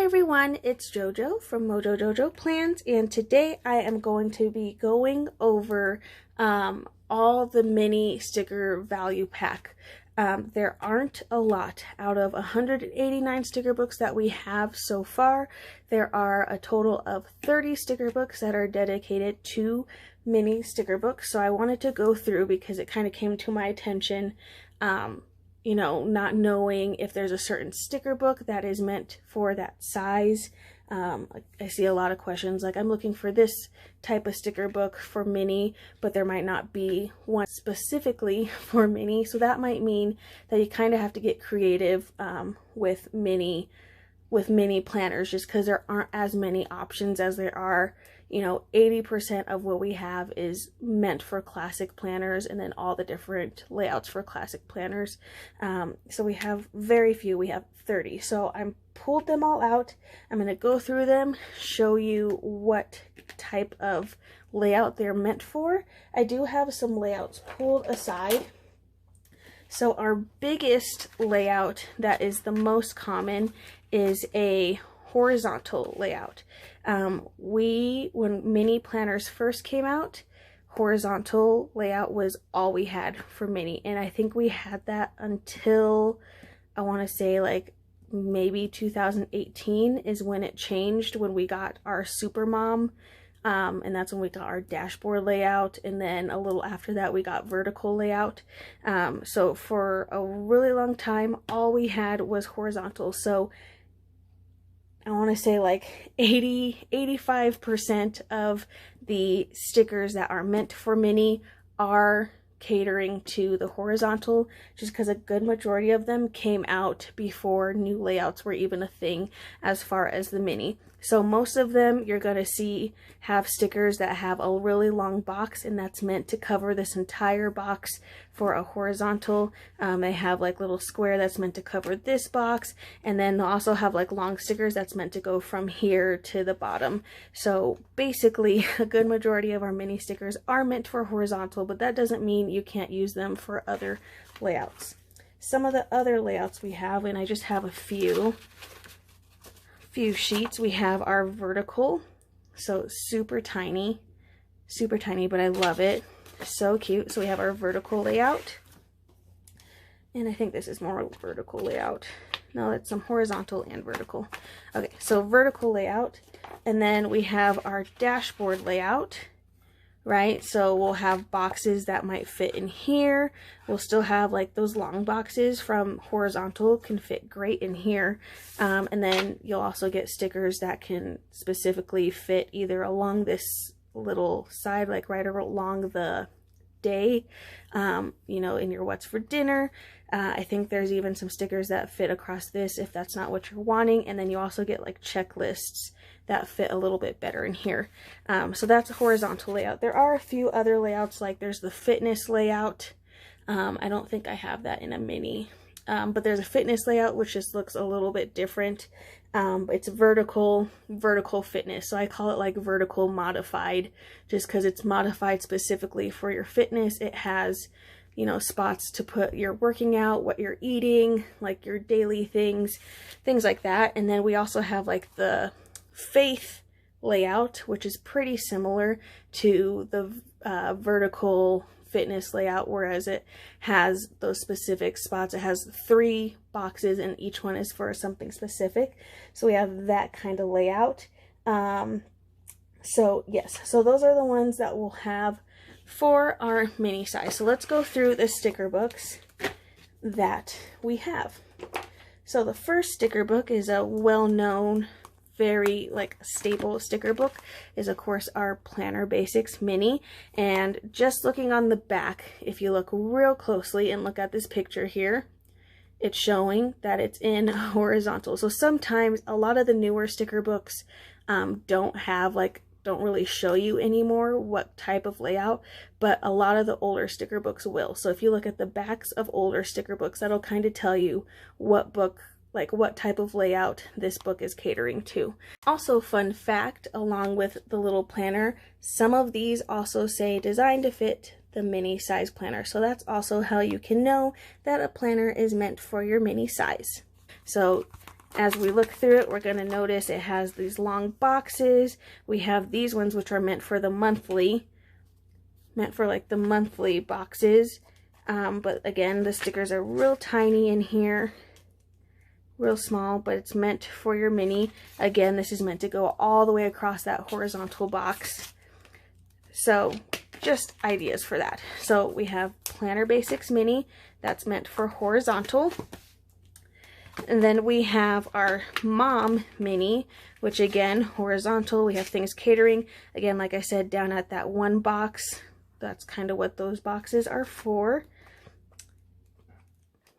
everyone, it's JoJo from Mojo Jojo Plans, and today I am going to be going over all the mini sticker value pack. There aren't a lot. Out of 189 sticker books that we have so far, there are a total of 30 sticker books that are dedicated to mini sticker books. So I wanted to go through because it kind of came to my attention, you know, not knowing if there's a certain sticker book that is meant for that size. I see a lot of questions like, I'm looking for this type of sticker book for mini, but there might not be one specifically for mini. So that might mean that you kind of have to get creative with mini planners, just because there aren't as many options as there are. You know, 80% of what we have is meant for classic planners, and then all the different layouts for classic planners. So we have very few. We have 30. So I pulled them all out. I'm going to go through them, show you what type of layout they're meant for. I do have some layouts pulled aside. So our biggest layout that is the most common is a horizontal layout. When mini planners first came out, horizontal layout was all we had for mini, and I think we had that until, I want to say, like maybe 2018 is when it changed, when we got our Supermom, and that's when we got our dashboard layout, and then a little after that we got vertical layout. So for a really long time all we had was horizontal. So I want to say like 85% of the stickers that are meant for mini are catering to the horizontal, just because a good majority of them came out before new layouts were even a thing as far as the mini. So most of them you're going to see have stickers that have a really long box, and that's meant to cover this entire box for a horizontal. They have like little square that's meant to cover this box, and then they'll also have like long stickers that's meant to go from here to the bottom. So basically a good majority of our mini stickers are meant for horizontal, but that doesn't mean you can't use them for other layouts. Some of the other layouts we have, and I just have a few sheets. We have our vertical, so super tiny, but I love it. So cute. So we have our vertical layout, and I think this is more vertical layout. No, it's some horizontal and vertical. Okay, so vertical layout, and then we have our dashboard layout, right? So we'll have boxes that might fit in here. We'll still have like those long boxes from horizontal can fit great in here. And then you'll also get stickers that can specifically fit either along this little side, like right along the day, you know, in your what's for dinner. I think there's even some stickers that fit across this if that's not what you're wanting. And then you also get like checklists that fit a little bit better in here. So that's a horizontal layout. There are a few other layouts, like there's the fitness layout. I don't think I have that in a mini, but there's a fitness layout which just looks a little bit different. It's vertical fitness, so I call it like vertical modified, just because it's modified specifically for your fitness. It has, you know, spots to put your working out, what you're eating, like your daily things like that. And then we also have like the faith layout, which is pretty similar to the vertical fitness layout, whereas it has those specific spots. It has 3 boxes and each one is for something specific. So we have that kind of layout. So yes, so those are the ones that we'll have for our mini size. So let's go through the sticker books that we have. So the first sticker book is a well-known, very like staple sticker book, is of course our Planner Basics Mini. And just looking on the back, if you look real closely and look at this picture here, it's showing that it's in horizontal. So sometimes a lot of the newer sticker books don't really show you anymore what type of layout, but a lot of the older sticker books will. So if you look at the backs of older sticker books, that'll kind of tell you what book, like what type of layout this book is catering to. Also, fun fact, along with the little planner, some of these also say designed to fit the mini size planner. So that's also how you can know that a planner is meant for your mini size. So As we look through it, we're going to notice it has these long boxes. We have these ones which are meant for the monthly, like the monthly boxes. But again, the stickers are real tiny in here, real small, but it's meant for your mini. Again, this is meant to go all the way across that horizontal box. So just ideas for that. So we have Planner Basics Mini, that's meant for horizontal. And then we have our Mom Mini, which again, horizontal. We have things catering. Again, like I said, down at that one box, that's kind of what those boxes are for.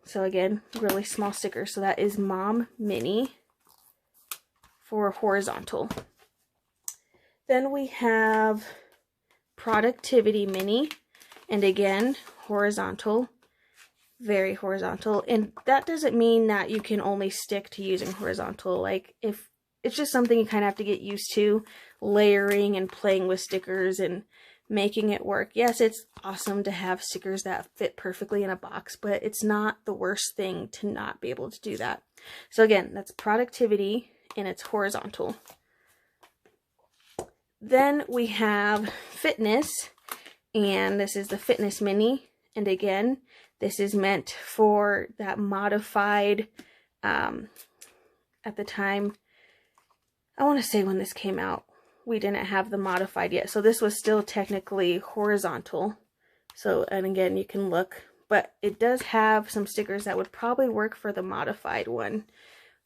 So again, really small stickers. So that is Mom Mini for horizontal. Then we have Productivity Mini, and again, horizontal. Very horizontal, and that doesn't mean that you can only stick to using horizontal. Like, if it's just something you kind of have to get used to, layering and playing with stickers and making it work. Yes, it's awesome to have stickers that fit perfectly in a box, but it's not the worst thing to not be able to do that. So again, that's Productivity, and it's horizontal. Then we have Fitness, and this is the Fitness Mini, and again, this is meant for that modified, at the time, I want to say when this came out, we didn't have the modified yet. So this was still technically horizontal. So, and again, you can look, but it does have some stickers that would probably work for the modified one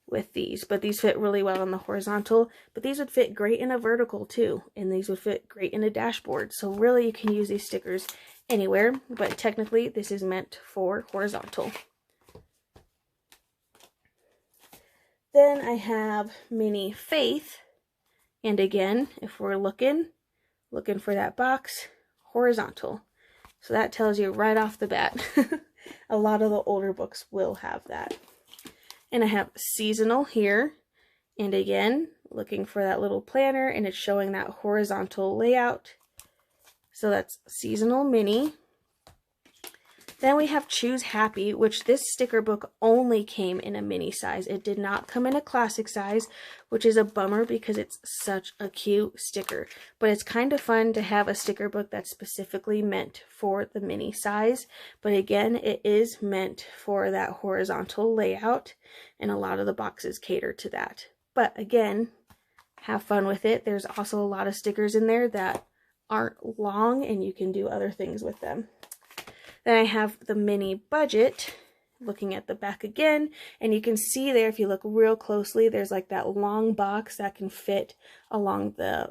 with these. But these fit really well on the horizontal, but these would fit great in a vertical too. And these would fit great in a dashboard. So really you can use these stickers anywhere, but technically this is meant for horizontal. Then I have Mini Faith, and again, if we're looking for that box, horizontal. So that tells you right off the bat. A lot of the older books will have that. And I have Seasonal here, and again, looking for that little planner, and it's showing that horizontal layout. So that's Seasonal Mini. Then we have Choose Happy, which this sticker book only came in a mini size. It did not come in a classic size, which is a bummer because it's such a cute sticker. But it's kind of fun to have a sticker book that's specifically meant for the mini size. But again, it is meant for that horizontal layout, and a lot of the boxes cater to that. But again, have fun with it. There's also a lot of stickers in there that aren't long, and you can do other things with them. Then I have the Mini Budget, looking at the back again, and you can see there, if you look real closely, there's like that long box that can fit along the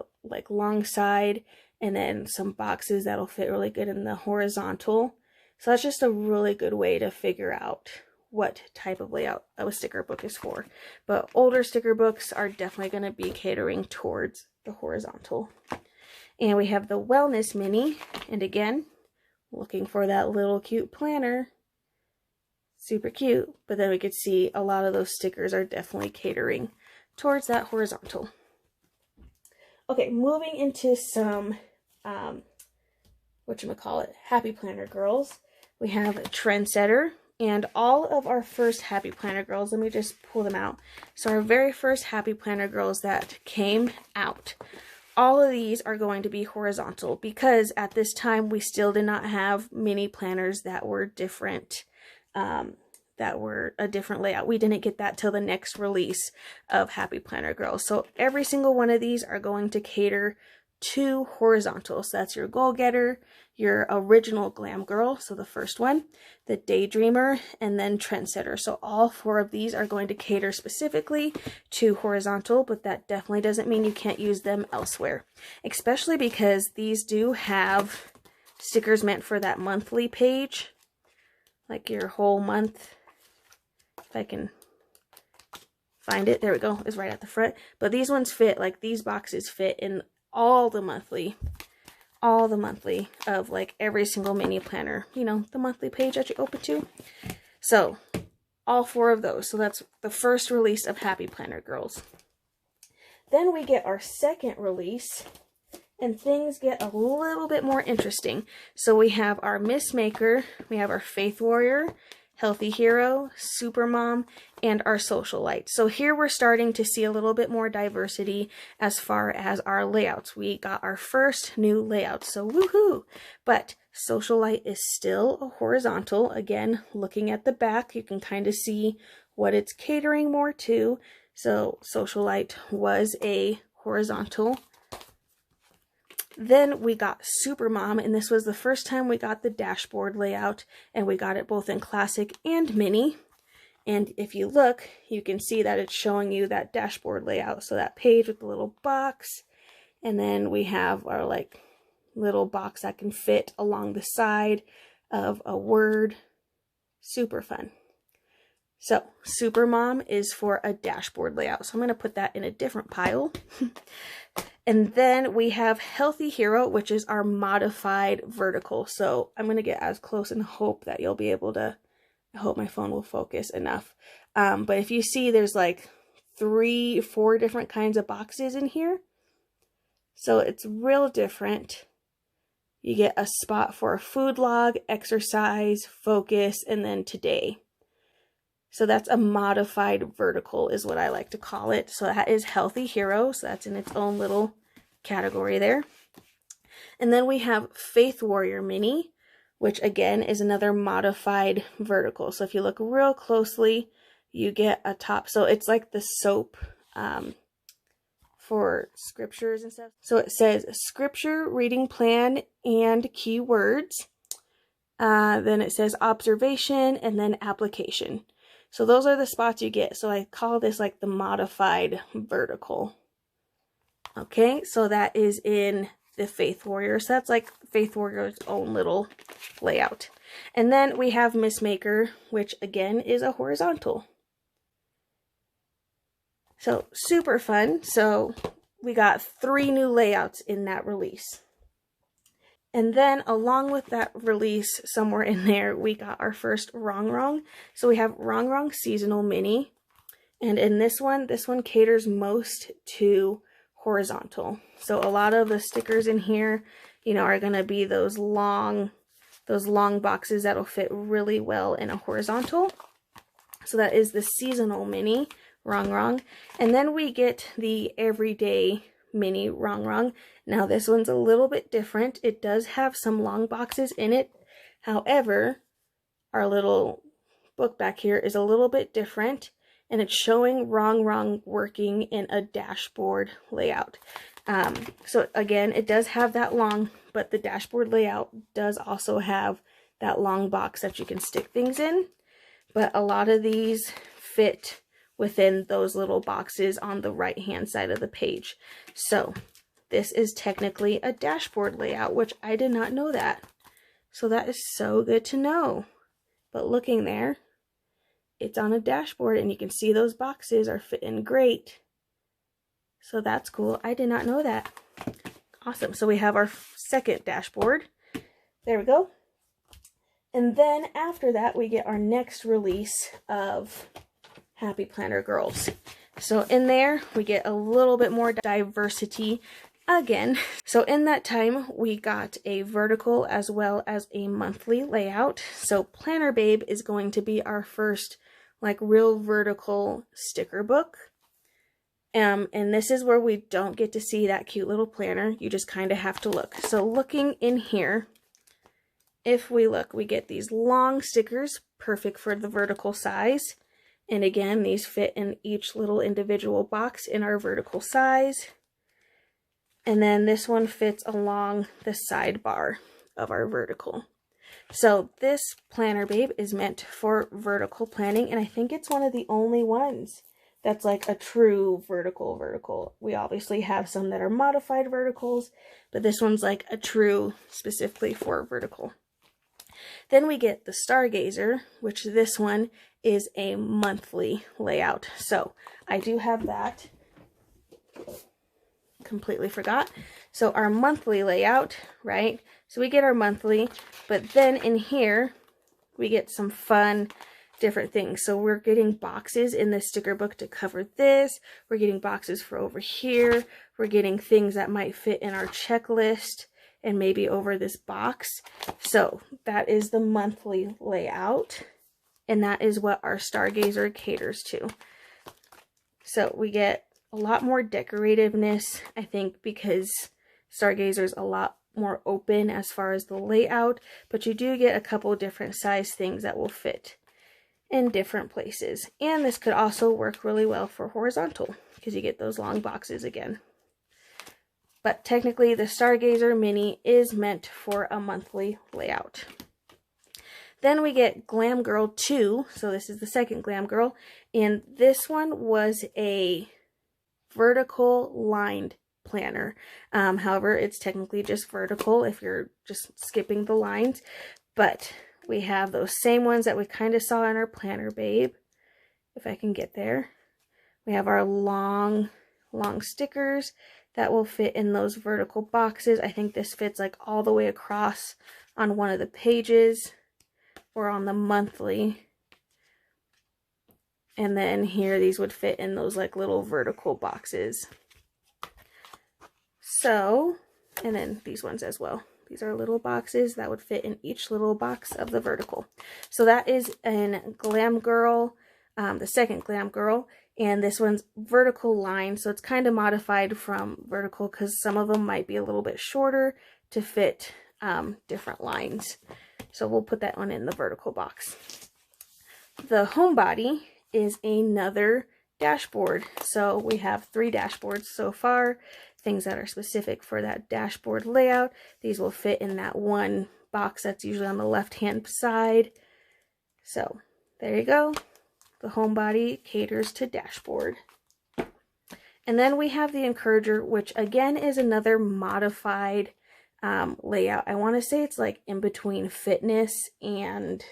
long side, and then some boxes that'll fit really good in the horizontal. So that's just a really good way to figure out what type of layout a sticker book is for. But older sticker books are definitely going to be catering towards the horizontal. And we have the Wellness Mini, and again, looking for that little cute planner. Super cute, but then we could see a lot of those stickers are definitely catering towards that horizontal. Okay, moving into some, Happy Planner Girls. We have Trendsetter, and all of our first Happy Planner Girls, let me just pull them out. So our very first Happy Planner Girls that came out, all of these are going to be horizontal because at this time we still did not have mini planners that were different, that were a different layout. We didn't get that till the next release of Happy Planner Girls. So every single one of these are going to cater to horizontal. So that's your Goal Getter, your Original Glam Girl, so the first one, the Daydreamer, and then Trendsetter. So all four of these are going to cater specifically to horizontal, but that definitely doesn't mean you can't use them elsewhere, especially because these do have stickers meant for that monthly page, like your whole month. If I can find it, there we go, it's right at the front. But these ones fit, like these boxes fit in all the monthly of like every single mini planner, you know, the monthly page that you open to. So all four of those. So that's the first release of Happy Planner Girls. Then we get our second release, and things get a little bit more interesting. So we have our Miss Maker, we have our Faith Warrior, Healthy Hero, Supermom, and our Socialite. So here we're starting to see a little bit more diversity as far as our layouts. We got our first new layout, so woohoo! But Socialite is still a horizontal. Again, looking at the back, you can kind of see what it's catering more to. So Socialite was a horizontal. Then we got Supermom, and this was the first time we got the dashboard layout, and we got it both in classic and mini. And if you look, you can see that it's showing you that dashboard layout. So that page with the little box, and then we have our like little box that can fit along the side of a word. Super fun. So Supermom is for a dashboard layout. So I'm going to put that in a different pile. And then we have Healthy Hero, which is our modified vertical. So I'm going to get as close and hope that you'll be able to, I hope my phone will focus enough. But if you see, there's like 3-4 different kinds of boxes in here. So it's real different. You get a spot for a food log, exercise, focus, and then today. So that's a modified vertical is what I like to call it. So that is Healthy Hero. So that's in its own little category there. And then we have Faith Warrior Mini, which again is another modified vertical. So if you look real closely, you get a top. So it's like the soap for scriptures and stuff. So it says scripture, reading plan, and keywords. Then it says observation and then application. So those are the spots you get. So I call this like the modified vertical. Okay, so that is in the Faith Warrior. So that's like Faith Warrior's own little layout. And then we have Missmaker, which again is a horizontal. So super fun. So we got 3 new layouts in that release. And then along with that release, somewhere in there, we got our first Wrong Wrong. So we have Wrong Wrong Seasonal Mini. And in this one caters most to horizontal. So a lot of the stickers in here, you know, are going to be those long boxes that'll fit really well in a horizontal. So that is the Seasonal Mini, Wrong Wrong. And then we get the Everyday Mini Wrong Wrong. Now this one's a little bit different. It does have some long boxes in it. However, our little book back here is a little bit different, and it's showing Wrong Wrong working in a dashboard layout. So again, it does have that long, but the dashboard layout does also have that long box that you can stick things in. But a lot of these fit within those little boxes on the right hand side of the page. So this is technically a dashboard layout, which I did not know that. So that is so good to know. But looking there, it's on a dashboard and you can see those boxes are fitting great. So that's cool. I did not know that. Awesome. So we have our second dashboard. There we go. And then after that, we get our next release of Happy Planner Girls. So in there, we get a little bit more diversity again. So in that time, we got a vertical as well as a monthly layout. So Planner Babe is going to be our first like real vertical sticker book. And this is where we don't get to see that cute little planner. You just kind of have to look. So looking in here, if we look, we get these long stickers, perfect for the vertical size. And again, these fit in each little individual box in our vertical size. And then this one fits along the sidebar of our vertical. So this Planner Babe is meant for vertical planning, and I think it's one of the only ones that's like a true vertical. We obviously have some that are modified verticals, but this one's like a true specifically for vertical. Then we get the Stargazer, which this one is a monthly layout. So I do have that. Completely forgot. So our monthly layout, right? So we get our monthly, but then in here we get some fun different things. So we're getting boxes in the sticker book to cover this. We're getting boxes for over here. We're getting things that might fit in our checklist and maybe over this box. So that is the monthly layout. and that is what our Stargazer caters to. So we get a lot more decorativeness, I think, because Stargazer's a lot more open as far as the layout, but you do get a couple different size things that will fit in different places. And this could also work really well for horizontal because you get those long boxes again. But technically the Stargazer Mini is meant for a monthly layout. Then we get Glam Girl 2, so this is the second Glam Girl, and this one was a vertical lined planner. However, it's technically just vertical if you're just skipping the lines, but we have those same ones that we kind of saw in our Planner Babe, if I can get there. We have our long stickers that will fit in those vertical boxes. I think this fits like all the way across on one of the pages or on the monthly. And then here, these would fit in those like little vertical boxes. So, and then these ones as well. These are little boxes that would fit in each little box of the vertical. So that is in Glam Girl, the second Glam Girl. And this one's vertical line. So it's kind of modified from vertical because some of them might be a little bit shorter to fit different lines. So we'll put that one in the vertical box. The homebody is another dashboard. So we have 3 dashboards so far, things that are specific for that dashboard layout. These will fit in that one box that's usually on the left-hand side. So there you go. The homebody caters to dashboard. And then we have the Encourager, which again is another modified layout. I want to say it's like in between fitness and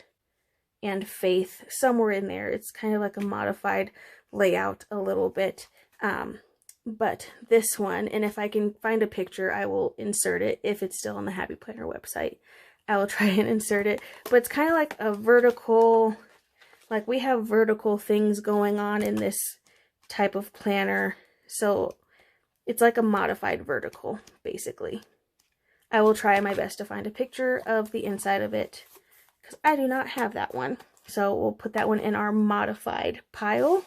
faith, somewhere in there. It's kind of like a modified layout a little bit. But this one, and if I can find a picture, I will insert it. If it's still on the Happy Planner website, I will try and insert it. But it's kind of like a vertical, like we have vertical things going on in this type of planner. So it's like a modified vertical, basically. I will try my best to find a picture of the inside of it because I do not have that one. So we'll put that one in our modified pile.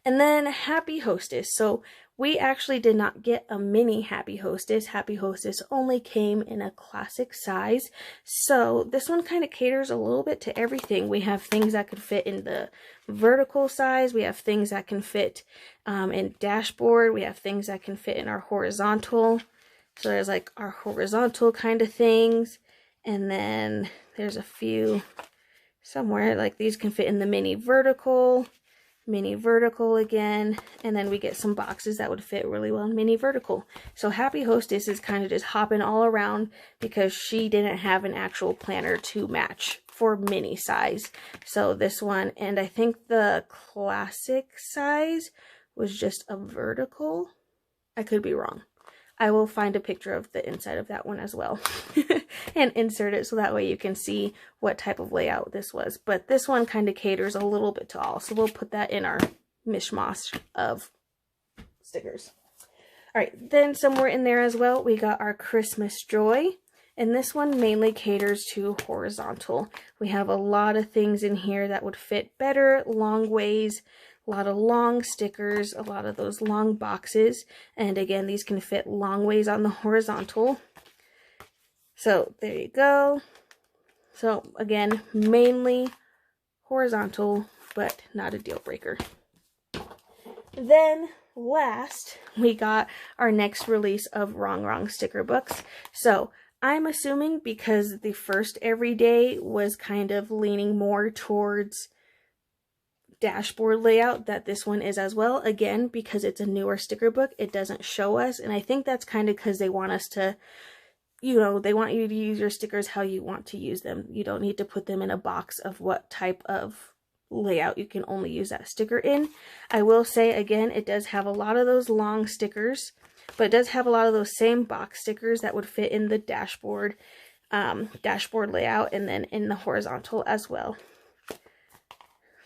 And then Happy Hostess. So we actually did not get a mini Happy Hostess. Happy Hostess only came in a classic size. So this one kind of caters a little bit to everything. We have things that could fit in the vertical size. We have things that can fit in dashboard. We have things that can fit in our horizontal. So there's like our horizontal kind of things. And then there's a few somewhere, like these can fit in the mini vertical again, and then we get some boxes that would fit really well in mini vertical. So Happy Hostess is kind of just hopping all around because she didn't have an actual planner to match for mini size. So this one, and I think the classic size was just a vertical. I could be wrong. I will find a picture of the inside of that one as well and insert it so that way you can see what type of layout this was. But this one kind of caters a little bit to all. So we'll put that in our mishmash of stickers. All right, then somewhere in there as well, we got our Christmas Joy. And this one mainly caters to horizontal. We have a lot of things in here that would fit better long ways. A lot of long stickers, a lot of those long boxes. And again, these can fit long ways on the horizontal. So there you go. So again, mainly horizontal, but not a deal breaker. Then last, we got our next release of Wrong sticker books. So I'm assuming because the first Everyday was kind of leaning more towards dashboard layout that this one is as well. Again, because it's a newer sticker book, it doesn't show us, and I think that's kind of because they want us to, you know, they want you to use your stickers how you want to use them. You don't need to put them in a box of what type of layout you can only use that sticker in. I will say again, it does have a lot of those long stickers, but it does have a lot of those same box stickers that would fit in the dashboard layout and then in the horizontal as well.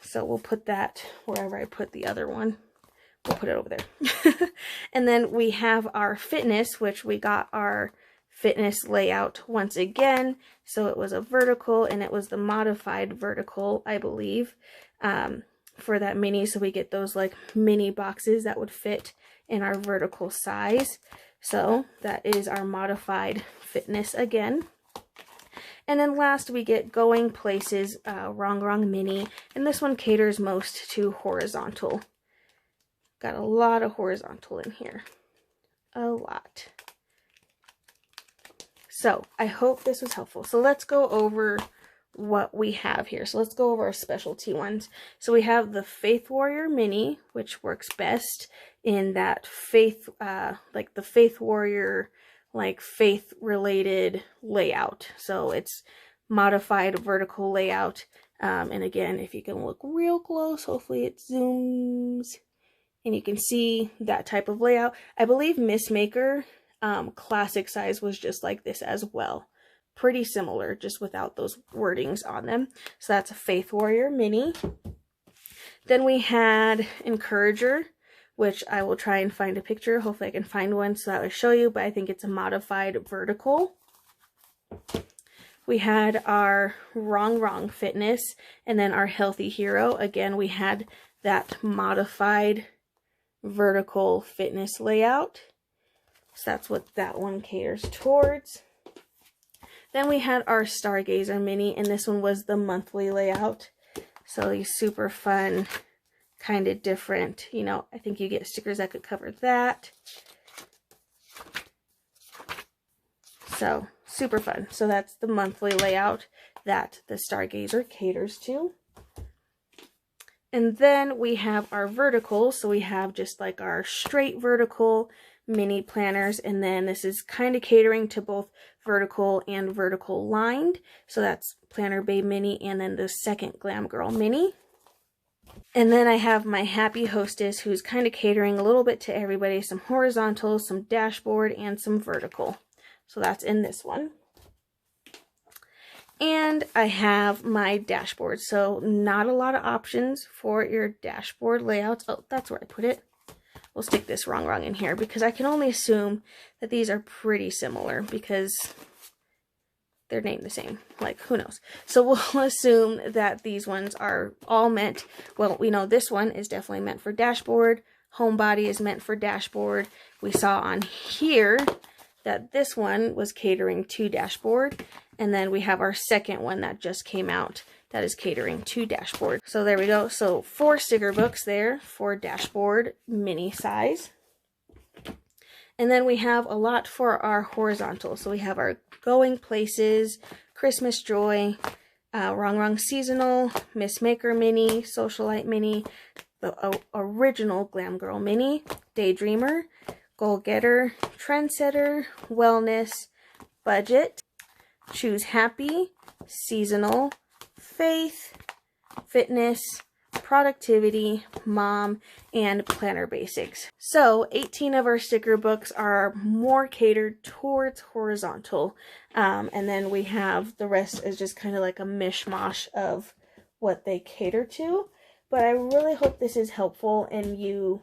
So we'll put that wherever I put the other one. We'll put it over there. And then we have our fitness, which we got our fitness layout once again. So it was a vertical, and it was the modified vertical, I believe, for that mini. So we get those like mini boxes that would fit in our vertical size. So that is our modified fitness again. And then last we get Going Places Wrong Wrong Mini, and this one caters most to horizontal. Got a lot of horizontal in here. A lot. So I hope this was helpful. So let's go over what we have here. So let's go over our specialty ones. So we have the Faith Warrior Mini, which works best in that faith, like the Faith Warrior, like faith related layout. So it's modified vertical layout. And again, if you can look real close, hopefully it zooms and you can see that type of layout. I believe Missmaker classic size was just like this as well. Pretty similar, just without those wordings on them. So that's a Faith Warrior Mini. Then we had Encourager, which I will try and find a picture. Hopefully I can find one so that I show you, but I think it's a modified vertical. We had our Wrong Wrong Fitness, and then our Healthy Hero. Again, we had that modified vertical fitness layout. So that's what that one caters towards. Then we had our Stargazer Mini, and this one was the monthly layout. So these super fun, kind of different, you know, I think you get stickers that could cover that. So super fun. So that's the monthly layout that the Stargazer caters to. And then we have our vertical. So we have just like our straight vertical mini planners, and then this is kind of catering to both vertical and vertical lined. So that's Planner Babe Mini, and then the second Glam Girl Mini. And then I have my Happy Hostess, who's kind of catering a little bit to everybody, some horizontal, some dashboard, and some vertical. So that's in this one. And I have my dashboard. So not a lot of options for your dashboard layouts. Oh, that's where I put it. We'll stick this Wrong Wrong in here because I can only assume that these are pretty similar because they're named the same. Like, who knows? So we'll assume that these ones are all meant, well, we know this one is definitely meant for dashboard. Homebody is meant for dashboard. We saw on here that this one was catering to dashboard. And then we have our second one that just came out that is catering to dashboard. So there we go. So 4 sticker books there for dashboard mini size. And then we have a lot for our horizontal. So we have our Going Places, Christmas Joy, Wrong Wrong Seasonal, Missmaker Mini, Socialite Mini, the original Glam Girl Mini, Daydreamer, Goal Getter, Trendsetter, Wellness, Budget, Choose Happy, Seasonal, Faith, Fitness, Productivity, Mom, and Planner Basics. So 18 of our sticker books are more catered towards horizontal, and then we have the rest is just kind of like a mishmash of what they cater to. But I really hope this is helpful in you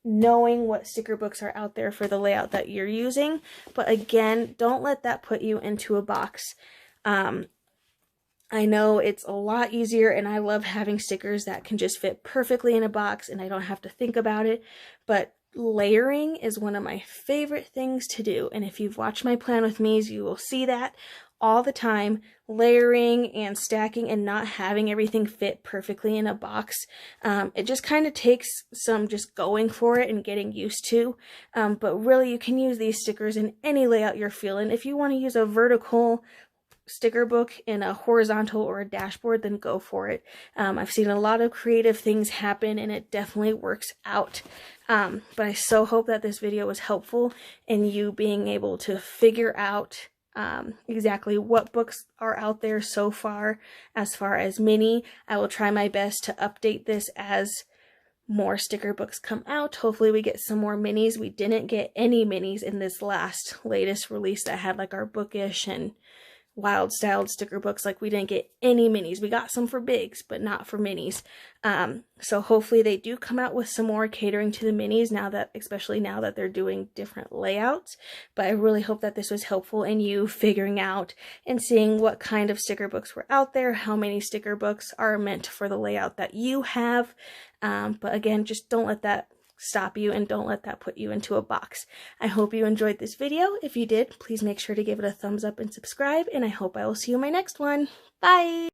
knowing what sticker books are out there for the layout that you're using. But again, don't let that put you into a box. I know it's a lot easier, and I love having stickers that can just fit perfectly in a box and I don't have to think about it, but layering is one of my favorite things to do. And if you've watched my Plan With Me's, you will see that all the time. Layering and stacking and not having everything fit perfectly in a box. It just kind of takes some just going for it and getting used to. But really, you can use these stickers in any layout you're feeling. If you want to use a vertical sticker book in a horizontal or a dashboard, then go for it. I've seen a lot of creative things happen and it definitely works out. But I so hope that this video was helpful in you being able to figure out exactly what books are out there so far as mini. I will try my best to update this as more sticker books come out. Hopefully we get some more minis. We didn't get any minis in this latest release that had like our Bookish and wild styled sticker books. Like, we didn't get any minis. We got some for bigs, but not for minis. So hopefully they do come out with some more catering to the minis now that, especially now that they're doing different layouts. But I really hope that this was helpful in you figuring out and seeing what kind of sticker books were out there, how many sticker books are meant for the layout that you have. But again, just don't let that stop you and don't let that put you into a box. I hope you enjoyed this video. If you did, please make sure to give it a thumbs up and subscribe, and I hope I will see you in my next one. Bye!